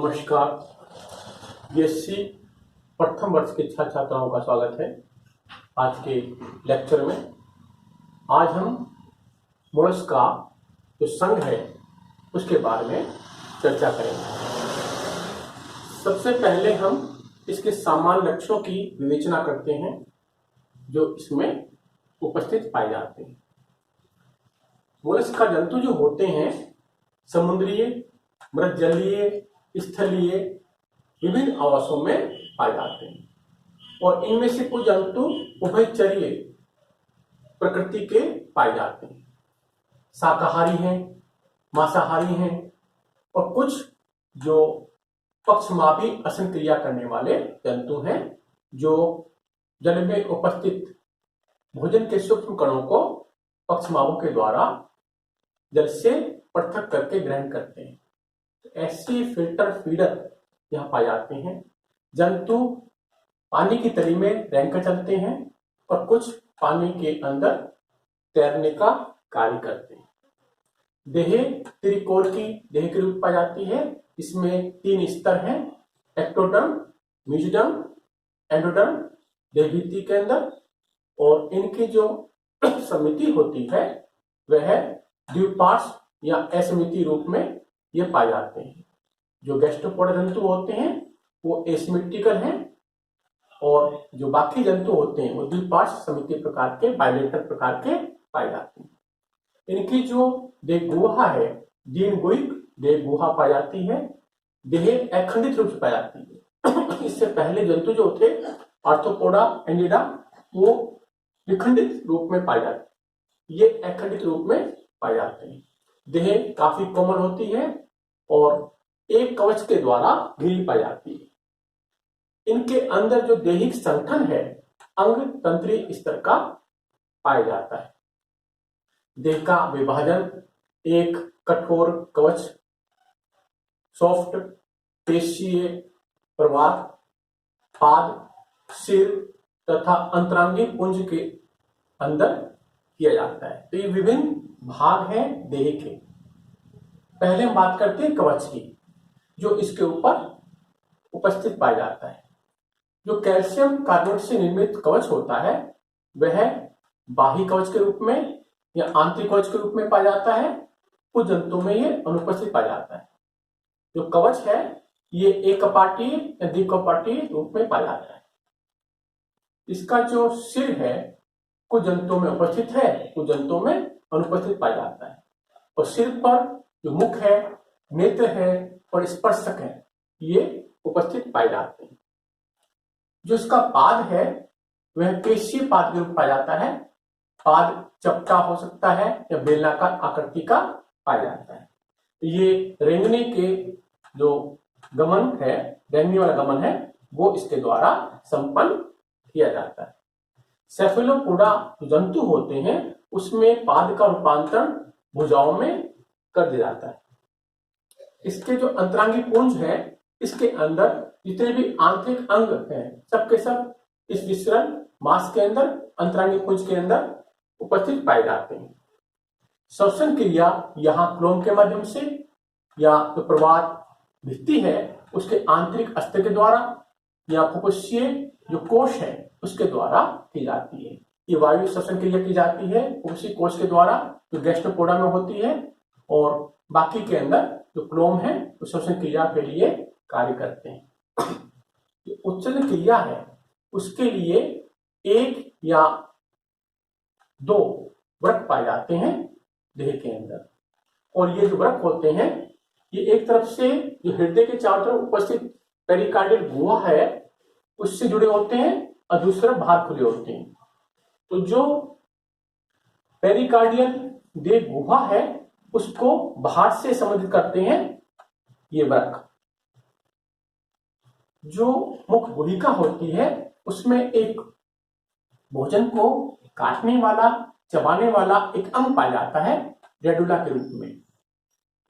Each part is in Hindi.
नमस्कार। बीएससी प्रथम वर्ष के छात्र छात्राओं का स्वागत है आज के लेक्चर में। आज हम मोलस्क का जो संघ है उसके बारे में चर्चा करेंगे। सबसे पहले हम इसके सामान्य लक्षणों की विवेचना करते हैं जो इसमें उपस्थित पाए जाते हैं। मोलस्क का जंतु जो होते हैं समुद्रीय, मृतजलीय, स्थलीय विभिन्न आवासों में पाए जाते हैं और इनमें से कुछ जंतु उभयचरीय प्रकृति के पाए जाते हैं, शाकाहारी हैं, मांसाहारी हैं और कुछ जो पक्षमापी असन क्रिया करने वाले जंतु हैं जो जल में उपस्थित भोजन के सूक्ष्म कणों को पक्षमापों के द्वारा जल से पृथक करके ग्रहण करते हैं। ऐसे फिल्टर फीडर यहाँ पाए जाते हैं। जंतु पानी की तली में रहकर चलते हैं और कुछ पानी के अंदर तैरने का कार्य करते हैं। देह त्रिकोण की देह के रूप पाई जाती है। इसमें 3 स्तर हैं, एक्टोडर्म, मेसोडर्म, एंडोडर्म देह भित्ति के अंदर, और इनकी जो समिति होती है वह द्विपार्श्व या असमिति रूप में ये पाए जाते हैं। जो गैस्ट्रोपोडा जंतु होते हैं वो एसिमेट्रिकल हैं और जो बाकी जंतु होते हैं वो द्विपार्श्व समिति प्रकार के, बाइलेटरल प्रकार के पाए जाते हैं। इनकी जो देह गुहा है, दीर्घोइक देह गुहा पाई जाती है। देह अखंडित रूप से पाई जाती है। इससे पहले जंतु जो थे आर्थ्रोपोडा, एनिडा, वो विखंडित रूप में पाए जाते हैं, ये अखंडित रूप में पाए जाते हैं। देह काफी कोमल होती है और एक कवच के द्वारा घिरी पाई जाती है। इनके अंदर जो दैहिक संगठन है अंग तंत्रीय स्तर का पाया जाता है। देह का विभाजन एक कठोर कवच, सॉफ्ट पेशीय प्रवाह, पाद, सिर तथा अंतरांगी पुंज के अंदर किया जाता है। तो ये विभिन्न भाग हैं देह के। पहले हम बात करते हैं कवच की, जो इसके ऊपर उपस्थित पाया जाता है। जो कैल्शियम कार्बोनेट से निर्मित कवच होता है वह बाह्य कवच के रूप में या आंतरिक कवच के रूप में पाया जाता है। कुछ जंतुओं में ये अनुपस्थित पाया जाता है। जो कवच है ये एकपाटीय या द्विकपाटीय रूप में पाया जाता है। इसका जो सिर है कुछ जंतुओं में उपस्थित है, कुछ जंतुओं में अनुपस्थित पाया जाता है। और सिर पर जो मुख है, नेत्र है और स्पर्शक है ये उपस्थित पाए जाते हैं। जो इसका पाद है वह पेशीय पाद के रूप में पाया जाता है। पाद चपटा हो सकता है या बेलनाकार आकृति का पाया जाता है। ये रेंगने के जो गमन है, रेंगने वाला गमन है, वो इसके द्वारा संपन्न किया जाता है। सेफेलोपोडा जो जंतु होते हैं उसमें पाद का रूपांतरण भुजाओं में कर दिया जाता है। इसके जो अंतरांगी पुंज है इसके अंदर जितने भी आंतरिक अंग हैं सबके सब इस विसरण मांस के अंदर, अंतरांगी पुंज के अंदर उपस्थित पाए जाते हैं। श्वसन क्रिया यहाँ क्लोम के माध्यम से या जो प्रवाह भित्ति है उसके आंतरिक अस्त्र के द्वारा या फुफ्फुसीय जो कोश है उसके द्वारा की जाती है। ये वायु श्वसन क्रिया की जाती है उसी कोश के द्वारा जो गैस्ट्रोपोडा में होती है, और बाकी के अंदर जो क्लोम है वो श्वसन क्रिया के लिए कार्य करते हैं। जो उत्सर्जन क्रिया है उसके लिए 1 या 2 वृक्क पाए जाते हैं देह के अंदर, और ये जो वृक्क होते हैं ये एक तरफ से जो हृदय के चारों तरफ उपस्थित पेरिकार्डियल गुहा है उससे जुड़े होते हैं और दूसरा बाहर खुले होते हैं। तो जो पेरिकार्डियल देह गुहा है उसको बाहर से संबंधित करते हैं ये वृक्क। जो मुख गुहिका होती है उसमें एक भोजन को काटने वाला, चबाने वाला एक अंग पाया जाता है रेडुला के रूप में।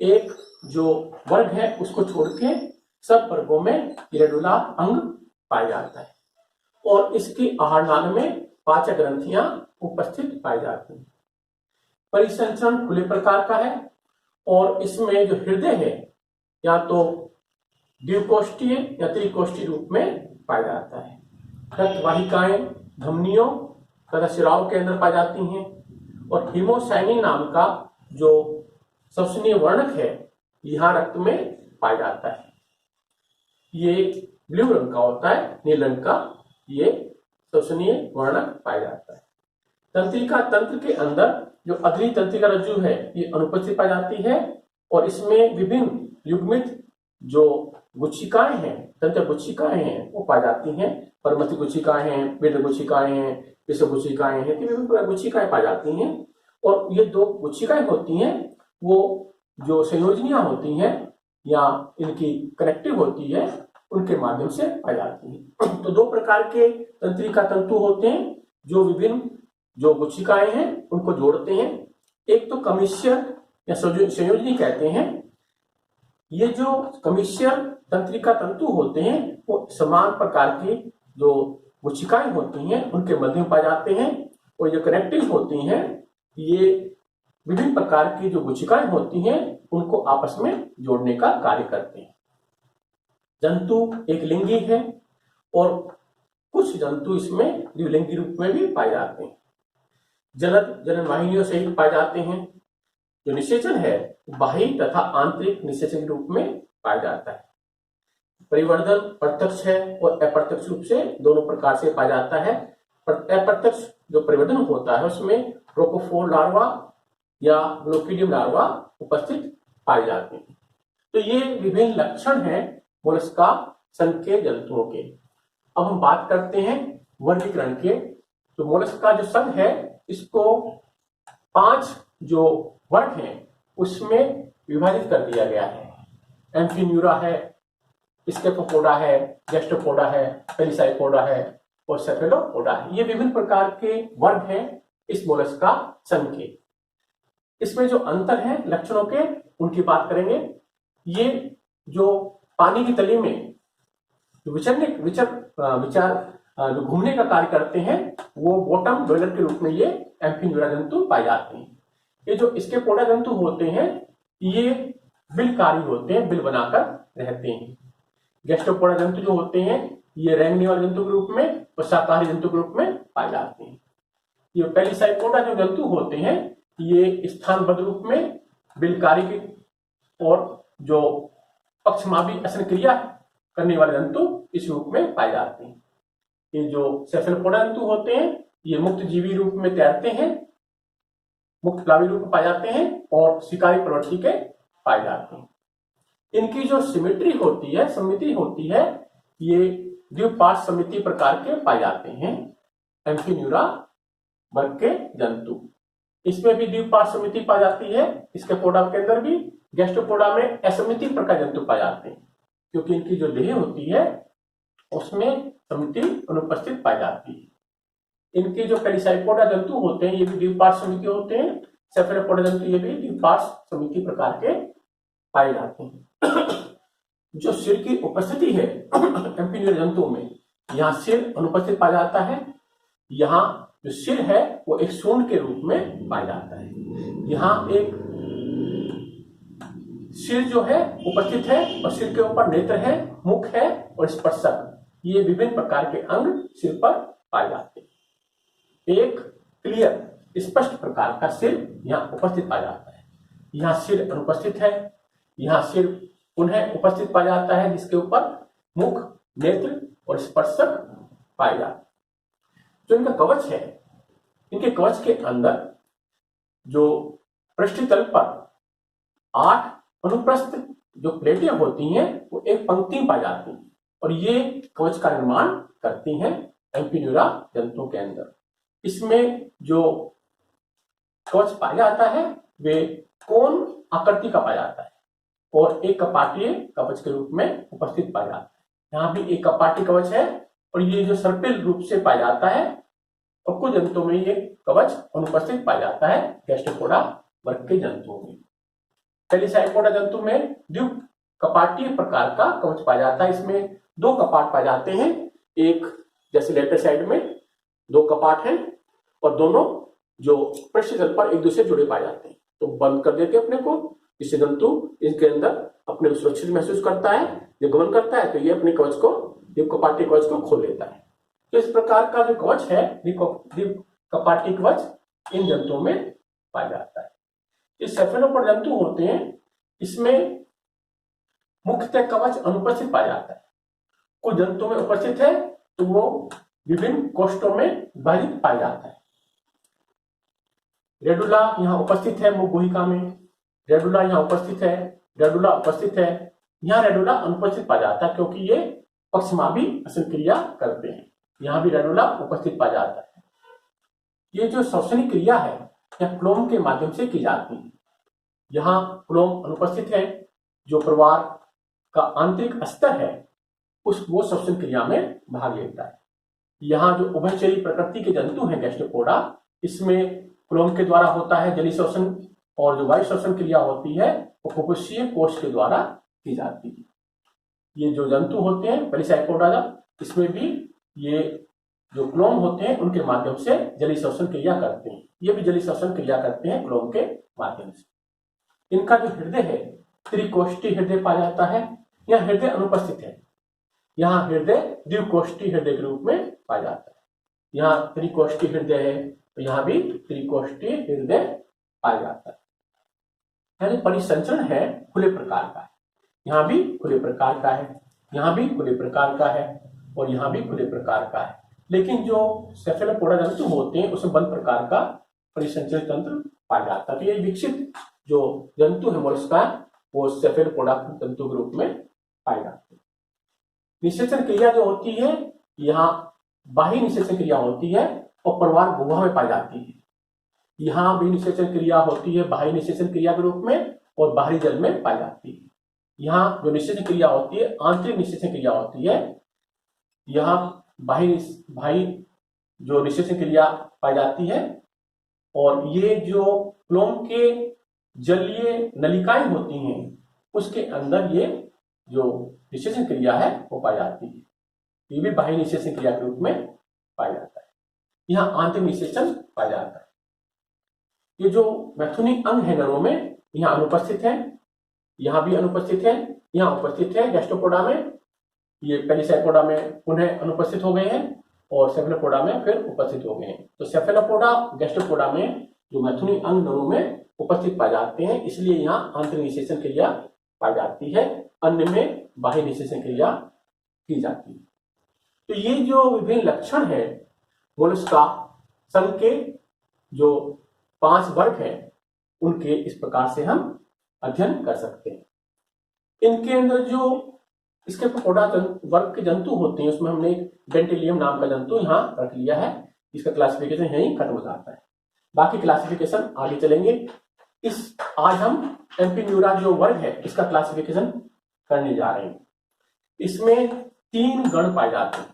एक जो वर्ग है उसको छोड़ के सब वर्गों में रेडुला अंग पाया जाता है और इसकी आहार नाल में पाचक ग्रंथियां उपस्थित पाई जाती हैं। परिसंचरण खुले प्रकार का है और इसमें जो हृदय है या तो द्विकोष्ठीय या त्रिकोष्ठीय रूप में पाया जाता है। रक्तवाहिकाएं धमनियों तथा शिराओं के अंदर पाई जाती हैं और हीमोसाइनिन नाम का जो श्वसनीय वर्णक है यहाँ रक्त में पाया जाता है। ये ब्लू रंग का होता है, नीले रंग का ये श्वसनीय वर्णक पाया जाता है। तंत्रिका तंत्र के अंदर जो अग्नि तंत्रिका रज्जु है ये अनुपस्थित पाई जाती है और इसमें विभिन्न युग्मित जो गुच्छिकाएं हैं, तंत्र गुच्छिकाएं हैं वो पाई जाती हैं। परमस्थि गुच्छिकाएं हैं, बिंद गुच्छिकाएं हैं, विश्व गुच्छिकाएं हैं, विभिन्न प्रकार गुच्छिकाएं पाई जाती हैं और ये दो गुच्छिकाएं होती हैं वो जो संयोजनियां होती हैं या इनकी कनेक्टिव होती है उनके माध्यम से पाई जाती है। तो दो प्रकार के तंत्रिका तंतु होते हैं जो विभिन्न जो गुच्छिकाएं हैं उनको जोड़ते हैं। एक तो कमिश्यर या संयोजनी कहते हैं। ये जो कमिश्यर तंत्रिका तंतु होते हैं वो समान प्रकार की जो गुच्छिकाएं होती हैं उनके मध्य में पाए जाते हैं और जो कनेक्टिव होती हैं ये विभिन्न प्रकार की जो गुच्छिकाएं होती हैं उनको आपस में जोड़ने का कार्य करते हैं। जंतु एक लिंगी है और कुछ जंतु इसमें द्विलिंगी रूप में भी पाए जाते हैं। जलद जनन वाहिनियों से ही पाए जाते हैं। जो निषेचन है बाह्य तथा आंतरिक निषेचन के रूप में पाया जाता है। परिवर्धन प्रत्यक्ष है और अप्रत्यक्ष रूप से दोनों प्रकार से पाया जाता है। अप्रत्यक्ष जो परिवर्धन होता है उसमें रोकोफोर लार्वा या ग्लोकिडियम लार्वा उपस्थित पाए जाते हैं। तो ये विभिन्न लक्षण हैं मोलस्का संघ के जंतुओं के। अब हम बात करते हैं वर्गीकरण के। तो मोलस्का जो संघ है इसको 5 जो वर्ग हैं उसमें विभाजित कर दिया गया है। एम्फीन्यूरा है, स्टेफोपोडा है, गैस्ट्रोपोडा है, पेलिसाइपोडा है और सेफेलोपोडा है। ये विभिन्न प्रकार के वर्ग हैं इस मोलस्का संघ के। इसमें जो अंतर है लक्षणों के उनकी बात करेंगे। ये जो पानी की तली में जो जो घूमने का कार्य करते हैं वो बॉटम डवेलर के रूप में ये एम्फीन्यूरा जंतु पाए जाते हैं। ये जो स्टेफोपोडा जंतु होते हैं ये बिलकारी होते हैं, बिल बनाकर रहते हैं। गैस्ट्रोपोडा जंतु जो होते हैं ये रेंगने वाले जंतु के रूप में और शाकाहारी जंतु के रूप में पाए जाते हैं। ये पेलिसाइपोडा जो जंतु होते हैं ये स्थानबद्ध रूप में बिलकारी की और जो पक्षमापी असन क्रिया करने वाले जंतु इस रूप में पाए जाते हैं। ये जो सेफेलोपोडा जंतु होते हैं ये मुक्त जीवी रूप में तैरते हैं, मुक्त प्लावी रूप में पाए जाते हैं और शिकारी प्रवृत्ति के पाए जाते हैं। इनकी जो सिमेट्री होती है, समिति होती है, ये द्विपार्श्व समिति प्रकार के पाए जाते हैं एम्फीन्यूरा वर्ग के जंतु। इसमें भी द्विपार्श्व समिति पाई जाती है। इसके पोडा के अंदर भी गैस्ट्रोपोडा में असमिति प्रकार जंतु पाए जाते हैं क्योंकि इनकी जो देह होती है उसमें समिति अनुपस्थित पाई जाती है। इनके जो पेलिसाइपोडा जंतु होते हैं ये भी द्विपार्श्व समिति होते हैं। सेफेलोपोडा जंतु ये भी द्विपार्श्व समिति प्रकार के पाए जाते हैं। जो सिर की उपस्थिति है एम्फीन्यूरा जंतुओं में, यहाँ सिर अनुपस्थित पाया जाता है। यहाँ जो सिर है वो एक सूंड के रूप में पाया जाता है। यहाँ एक सिर जो है उपस्थित है और सिर के ऊपर नेत्र है, मुख है और स्पर्शक, ये विभिन्न प्रकार के अंग सिर पर पाए जाते हैं। एक क्लियर स्पष्ट प्रकार का सिर यहाँ उपस्थित पाया जाता है। यहाँ सिर अनुपस्थित है, यहाँ सिर पुनः उपस्थित पाया जाता है जिसके ऊपर मुख, नेत्र और स्पर्शक पाए जाते हैं। जो इनका कवच है, इनके कवच के अंदर जो पृष्ठ तल पर 8 अनुप्रस्थ जो प्लेटें होती हैं वो एक पंक्ति में पाई जाती हैं और ये कवच का निर्माण करती हैं एम्फीन्यूरा जंतुओं के अंदर। इसमें जो कवच पाया जाता है वे कोन आकृति का पाया जाता है और एक कपाटीय कवच के रूप में उपस्थित पाया जाता है। यहाँ भी एक कपाटी कवच है और ये जो सर्पिल रूप से पाया जाता है और कुछ जंतुओं में ये कवच अनुपस्थित पाया जाता है गैस्ट्रोपोडा वर्ग के जंतुओं में। पेलिसाइपोडा जंतु में द्वि कपाटीय प्रकार का कवच पाया जाता है। इसमें 2 कपाट पाए जाते हैं। एक जैसे लेफ्ट साइड में 2 कपाट हैं और दोनों जो पृष्ठ तल पर एक दूसरे जुड़े पाए जाते हैं। तो बंद कर देते अपने को, इससे जंतु इसके अंदर अपने सुरक्षित महसूस करता है, जब गमन करता है तो ये अपने कवच को, द्वीप कपाटी कवच को खोल लेता है। तो इस प्रकार का जो कवच है द्वीप कपाटी कवच इन जंतुओं में पाया जाता है। ये सेफेलोपोड जंतु होते हैं, इसमें मुख्यतः कवच अनुपस्थित पाया जाता है। कुछ जंतुओं में उपस्थित है तो वो विभिन्न कोष्ठों में विभाजित पाया जाता है। रेडुला यहाँ उपस्थित है मुख गुहिका में, रेडुला यहाँ उपस्थित है, रेडुला उपस्थित है। यहाँ रेडुला अनुपस्थित पाया जाता है क्योंकि ये पक्षमाभी श्वसन क्रिया करते हैं। यहाँ भी रेडुला उपस्थित पाया जाता है। ये जो श्वसनिक क्रिया है यह फ्लोम के माध्यम से की जाती है। यहाँ फ्लोम अनुपस्थित है, जो प्रवार का आंतरिक स्तर है वो श्वसन क्रिया में भाग लेता है। यहाँ जो उभयचरी प्रकृति के जंतु हैं गैस्ट्रोपोडा, इसमें फ्लोम के द्वारा होता है जलीय श्वसन, और जो वायु श्वसन क्रिया होती है वो फुफ्फुसीय कोश के द्वारा की जाती है। ये जो जंतु होते हैं पेलिसैपोडा, इसमें भी ये जो क्लोम होते हैं उनके माध्यम से जलीय श्वसन क्रिया करते हैं। ये भी जलीय श्वसन क्रिया करते हैं क्लोम के माध्यम से। इनका जो हृदय है त्रिकोष्ठी हृदय पाया जाता है। यहाँ हृदय अनुपस्थित है, यहाँ हृदय द्विकोष्ठी हृदय के रूप में पाया जाता है। यहाँ त्रिकोष्ठी हृदय है तो यहाँ भी त्रिकोष्ठी हृदय पाया जाता है। यानी परिसंचरण है खुले प्रकार का है, यहाँ भी खुले प्रकार का है, यहाँ भी खुले प्रकार का है और यहाँ भी खुले प्रकार का है। लेकिन जो सेफेलोपोडा जंतु होते हैं उसमें बंद प्रकार का परिसंचरण तंत्र पाया जाता है। तो ये विकसित जो जंतु है मोलस्का वो सेफेलोपोडा जंतु के रूप में पाए जाते हैं। निषेचन क्रिया जो होती है यहाँ बाह्य निषेचन क्रिया होती है और प्रवार गुहा में पाई जाती है। यहाँ भी निषेचन क्रिया होती है बाह्य निषेचन क्रिया के रूप में और बाहरी जल में पाई जाती है। यहाँ जो निषेचन क्रिया होती है आंतरिक निषेचन क्रिया होती है। यहाँ बाह्य जो निषेचन क्रिया पाई जाती है और ये जो फ्लोम के जलीय नलिकाएं होती हैं उसके अंदर ये जो निषेचन क्रिया है वो पाई जाती है। ये भी बाह्य निषेचन क्रिया के रूप में पाया जाता है। यहाँ आंतरिक निषेचन पाया जाता है। ये जो मैथुनिक अंग है नरों में यहाँ अनुपस्थित है, यहाँ भी अनुपस्थित है, यहाँ उपस्थित है गैस्ट्रोपोडा में, ये पेलिसैपोडा में पुनः अनुपस्थित हो गए हैं और सेफेलोपोडा में फिर उपस्थित हो गए हैं। तो सेफेलोपोडा गैस्ट्रोपोडा में जो मैथुनिक अंग नरों में उपस्थित पाए जाते हैं, इसलिए यहाँ आंतरिक निषेचन क्रिया पाई जाती है, अन्य में बाह्य निषेचन क्रिया की जाती है। तो ये जो विभिन्न लक्षण है मोलस्का संघ के जो 5 वर्ग हैं उनके इस प्रकार से हम अध्ययन कर सकते हैं। इनके अंदर जो इसके पोडा वर्ग के जंतु होते हैं उसमें हमने डेंटिलियम नाम का जंतु यहाँ रख लिया है। इसका क्लासिफिकेशन यहीं खत्म हो जाता है, बाकी क्लासिफिकेशन आगे चलेंगे। आज हम एम्फीन्यूरा जो वर्ग है इसका क्लासिफिकेशन करने जा रहे हैं। इसमें 3 गण पाए जाते हैं।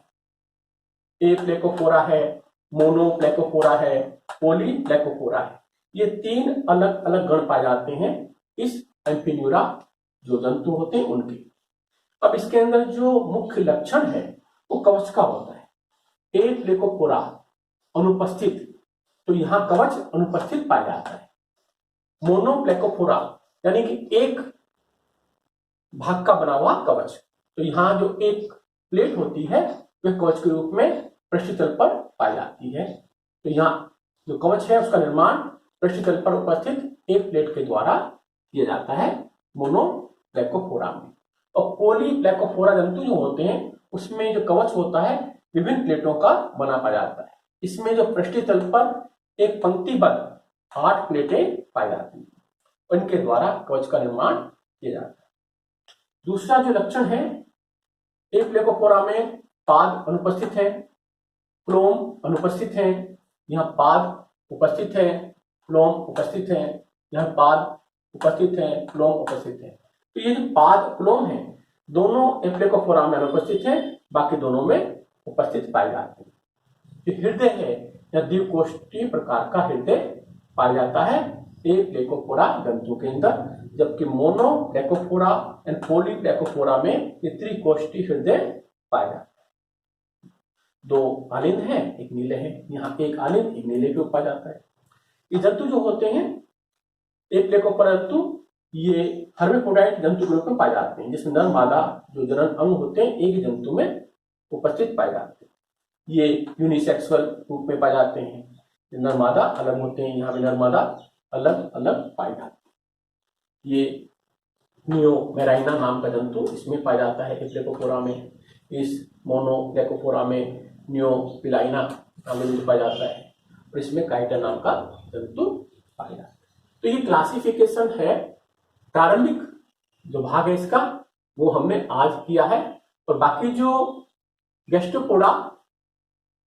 ए प्लेकोफोरा है, मोनो प्लेकोफोरा है, पोली प्लेकोफोरा है। ये 3 अलग अलग गण पाए जाते हैं इस एम्फीन्यूरा जो जंतु होते हैं उनके। अब इसके अंदर जो मुख्य लक्षण है वो कवच का होता है। ए प्लेकोफोरा अनुपस्थित, तो यहाँ कवच अनुपस्थित पाया जाता है। मोनो प्लेकोफोरा यानी कि एक भाग का बना हुआ कवच, तो यहाँ जो एक प्लेट होती है वह कवच के रूप में पृष्ठतल पर पाई जाती है। तो यहाँ जो कवच है उसका निर्माण पृष्ठतल पर उपस्थित एक प्लेट के द्वारा किया जाता है मोनो प्लेकोफोरा में। और पोली प्लेकोफोरा जंतु जो होते हैं उसमें जो कवच होता है विभिन्न प्लेटों का बना पाया जाता है। इसमें जो पृष्ठतल पर एक पंक्तिबद्ध 8 प्लेटें पाई जाती हैं, उनके द्वारा कवच का निर्माण किया जाता है। दूसरा जो लक्षण है, एक प्लेकोफोरा में पाद अनुपस्थित है, फ्लोम अनुपस्थित है। यहाँ पाद उपस्थित है, फ्लोम उपस्थित है, यहाँ पाद उपस्थित है, फ्लोम उपस्थित है। तो ये जो पाद फ्लोम है दोनों एप्लेकोफोरा में अनुपस्थित है, बाकी दोनों में उपस्थित पाए जाते हैं। जो हृदय है या द्विकोष्ठीय प्रकार का हृदय पाया जाता है एक प्लेकोफोरा जंतु के अंदर, जबकि मोनो प्लेकोफोरा एंड पोली प्लेकोफोरा में ये त्रिकोष्ठीय हृदय पाया जाता है। 2 आलिंद हैं, एक नीले हैं। यहाँ एक आलिंद एक नीले के ऊपर जाता है। ये जंतु जो होते हैं एक प्लेकोफोरा जंतु ये हर्मेफ्रोडाइट जंतु ग्रुप में पाए जाते हैं, जिसमें नर मादा जो जनन अंग होते हैं एक ही जंतु में उपस्थित पाए जाते हैं। ये यूनिसेक्सुअल रूप में पाए जाते हैं, नर मादा अलग होते हैं, यहाँ पे नर मादा अलग अलग पाए जाते हैं। ये नियोमेराइना नाम का जंतु इसमें पाया जाता है एप्लेकोफोरा में। इस मोनोप्लेकोफोरा में नियोपिलाइना नाम का जंतु पाया जाता है और इसमें काइटा नाम का जंतु पाया जाता है। तो ये क्लासिफिकेशन है, प्रारंभिक जो भाग है इसका वो हमने आज किया है, और बाकी जो गैस्ट्रोपोडा,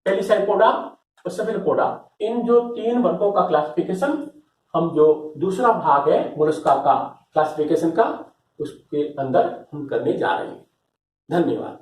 पेलिसैपोडा और सेफेलोपोडा, इन जो 3 वर्गों का क्लासिफिकेशन हम जो दूसरा भाग है मोलस्का का क्लासिफिकेशन का, उसके अंदर हम करने जा रहे हैं। धन्यवाद।